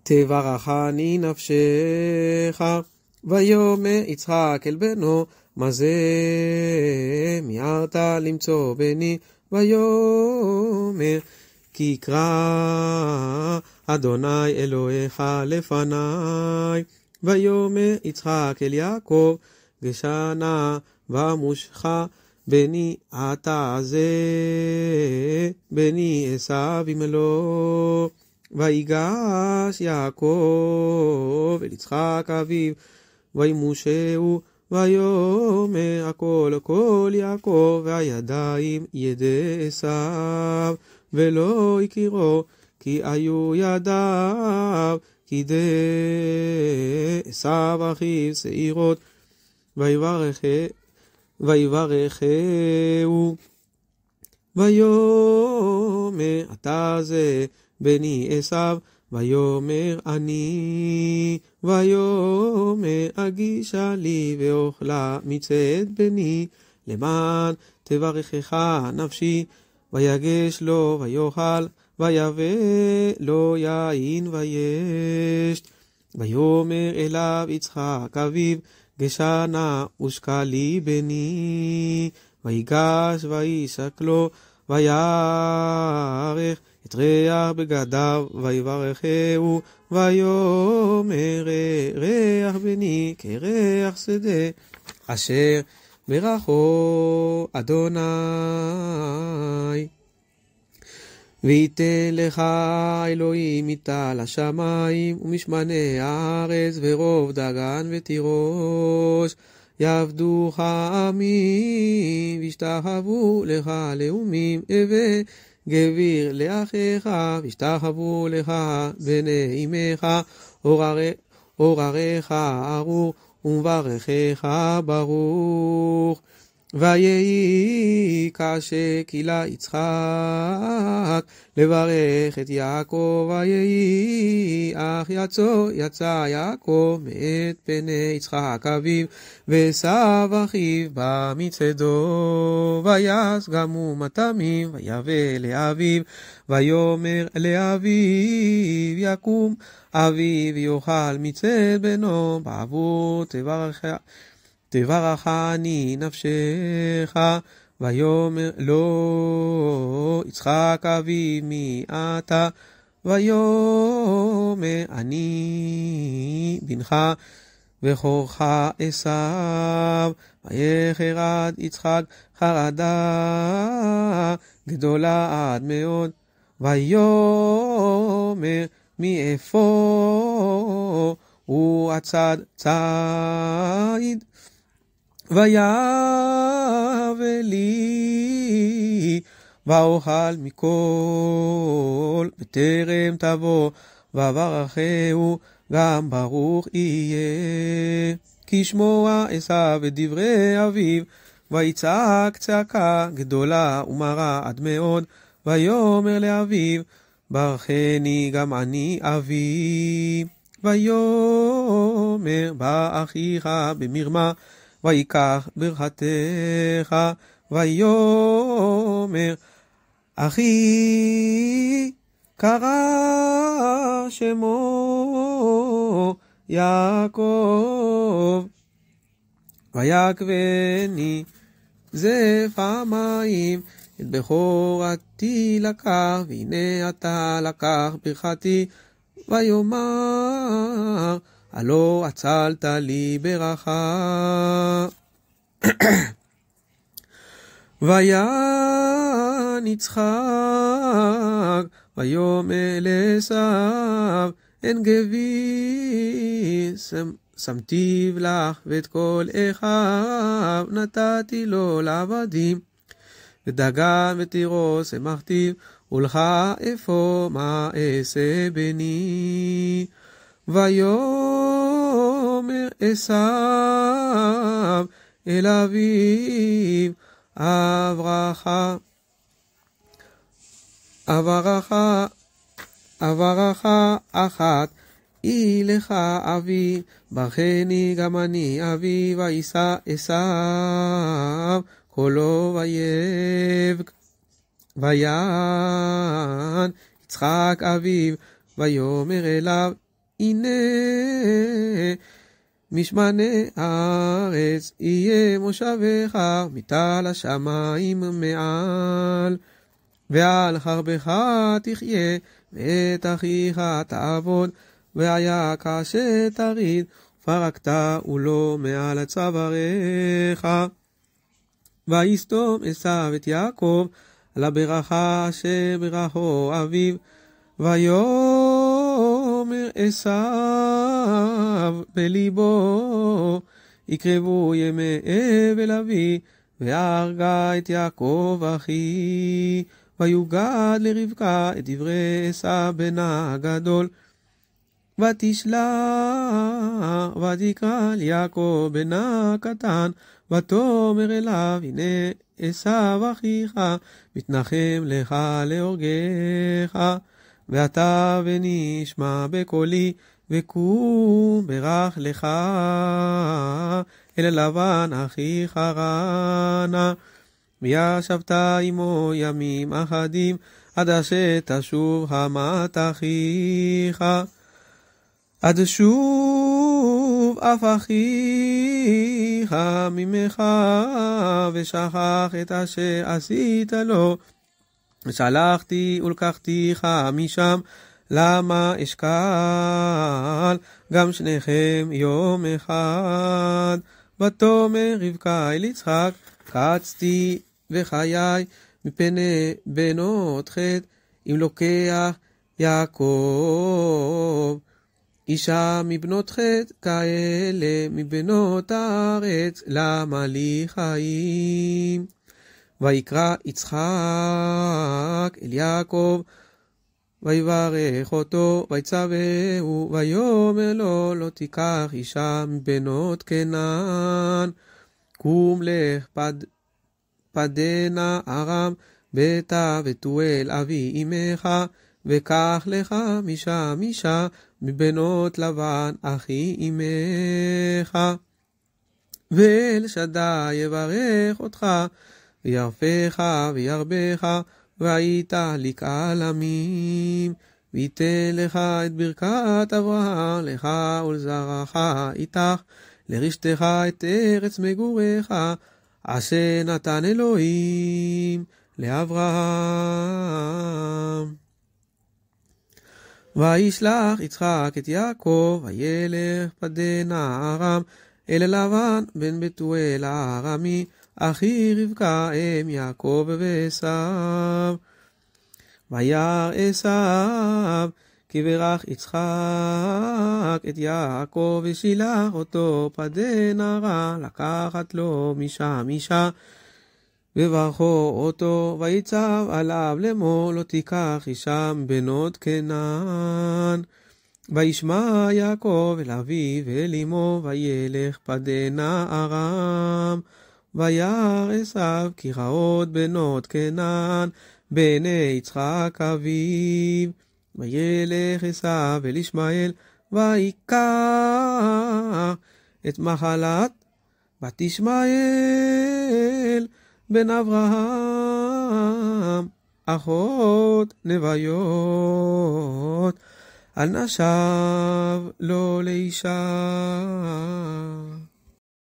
תברכני נפשך. ויאמר יצחק אל בנו, מה זה מיהרת למצוא בני? ויאמר כי קרא אדוני אלוהיך לפניי. ויאמר יצחק אל יעקב, גשנה ומושך בני אתה זה בני עשיו עמלו. ויגש יעקב אל יצחק אביו וימושהו, ויאמר הכל כל יעקב והידיים ידי עשיו, ולא הכירו כי היו ידיו כדי עשיו אחיו שעירות. ויברכהו ויאמר אתה זה בני עשיו. ויאמר אני. ויאמר הגישה לי ואוכלה מצאת בני למען תברכך נפשי. ויגש לו ויאכל ויבא לו יין וישת. ויאמר אליו יצחק אביו, גשנה ושקה לי בני. ויגש וישק לו ויערך את ריח בגדיו ויברכהו. ויאמר ריח בני כריח שדה אשר ברכו אדוני. ויתן לך אלוהים מטל השמיים ומשמני הארץ ורוב דגן ותירוש. יעבדוך עמי וישתחוו לך לאומים, הווה גביר לאחיך וישתחוו לך בני אמך. עורריך ארור ומברכך ברוך. ויהי כאשר קהילה יצחק לברך את יעקב. ויהי אך יצא יעקב מאת פני יצחק אביו, ועשיו אחיו בא מצדו. ויעש גם הוא מטעמים ויבא לאביו. ויאמר לאביו יקום אביו יאכל מצד בנו בעבור תברכני נפשך. ויאמר לו יצחק אביו מי אתה? ויאמר אני בנך בכורך עשיו. ויחרד יצחק חרדה גדולה עד מאוד. ויאמר מאיפה הוא הצד ציד? ויבא לי ואוכל מכל בטרם תבוא. וברכהו גם ברוך יהיה. כי שמוע עשיו את דברי אביו, ויצעק צעקה גדולה ומרה עד מאוד. ויאמר לאביו ברכני גם אני אבי. ויאמר בא אחיך במרמה ויקח ברכתך. ויאמר אחי קרא שמו יעקב. ויקבני זה פעמיים את בכורתי לקח, והנה אתה לקח ברכתי. ויאמר הלא הצלת לי ברכה. ויען יצחק ויאמר לעשיו אין גבי שמתיו לך ואת כל אחיו נתתי לו לעבדים. ודגן ותירוש שמחתיו ולך אפוא מה אעשה בני. ויאמר עשיו אל אביו אברכה אחת היא לך אבי. ברכני גם אני אבי. וישא עשיו קולו ויבך. ויען יצחק אביו ויאמר אליו הנה משמנה הארץ יהיה מושבך מטל השמיים מעל. ועל חרבך תחיה ואת אחיך תעבוד והיה כאשר תריד פרקת ולא מעל צוואריך. ויסתום עשיו את יעקב על הברכה אשר ברכו אביו. ויאמר עשיו בליבו יקרבו ימי אבל אבי והרגה את יעקב אחי. ויוגד לרבקה את דברי עשיו בנה הגדול. ותשלח ותקרא ליעקב בנה הקטן ותאמר אליו הנה עשיו אחיך מתנחם לך להורגך. ואתה ונשמע בקולי וקום ברך לך אל לבן אחיך רנה. וישבת עמו ימים אחדים עד אשר תשוב המת אחיך. עד שוב אף אחיך ממך ושכח את אשר עשית לו. שלחתי ולקחתיך משם למה אשקל גם שניכם יום אחד. ותאמר רבקה אל יצחק קצתי וחיי מפני בנות חטא אם לוקח יעקב אישה מבנות חטא כאלה מבנות הארץ למה לי חיים. ויקרא יצחק אל יעקב ויברך אותו ויצווהו ויאמר לו לא תיקח אישה מבנות כנען. קום לך פדנה ארם ביתה ותואל אבי אמך וקח לך משם אישה מבנות לבן אחי אמך. ואל שדי יברך אותך וירפך וירבך והיית לקהל עמים. ויתן לך את ברכת אברהם לך ולזרעך איתך לרשתך את ארץ מגוריך אשר נתן אלוהים לאברהם. וישלח יצחק את יעקב וילך פדנה ארם אל לבן בן בתואל הארמי אחי רבקה אם יעקב ועשיו. וירא עשיו כי ברך יצחק את יעקב ושילח אותו פדנה ארם לקחת לו משם אישה. וברכו אותו ויצב עליו לאמור לא תיקח אישה בנות כנען. וישמע יעקב אל אביו ואל אמו וילך פדנה ארם. וירא עשיו כי רעות בנות כנען בעיני יצחק אביו. וילך עשיו אל ישמעאל ויקח את מחלת בת ישמעאל בן אברהם אחות נוויות על נשב לו לאישה.